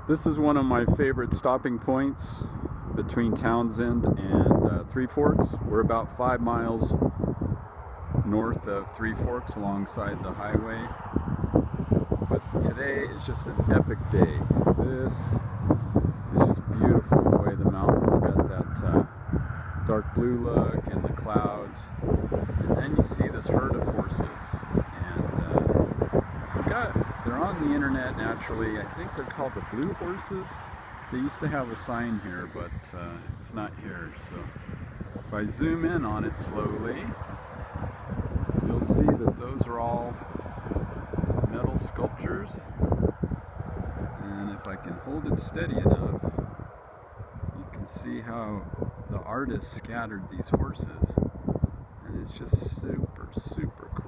This is one of my favorite stopping points between Townsend and Three Forks. We're about 5 miles north of Three Forks alongside the highway. But today is just an epic day. This is just beautiful, the way the mountains got that dark blue look and the clouds. And then you see this herd of horses. I forgot, they're on the internet naturally. I think they're called the blue horses. They used to have a sign here, but it's not here. So if I zoom in on it slowly, you'll see that those are all metal sculptures. And if I can hold it steady enough, you can see how the artist scattered these horses. And it's just super, super cool.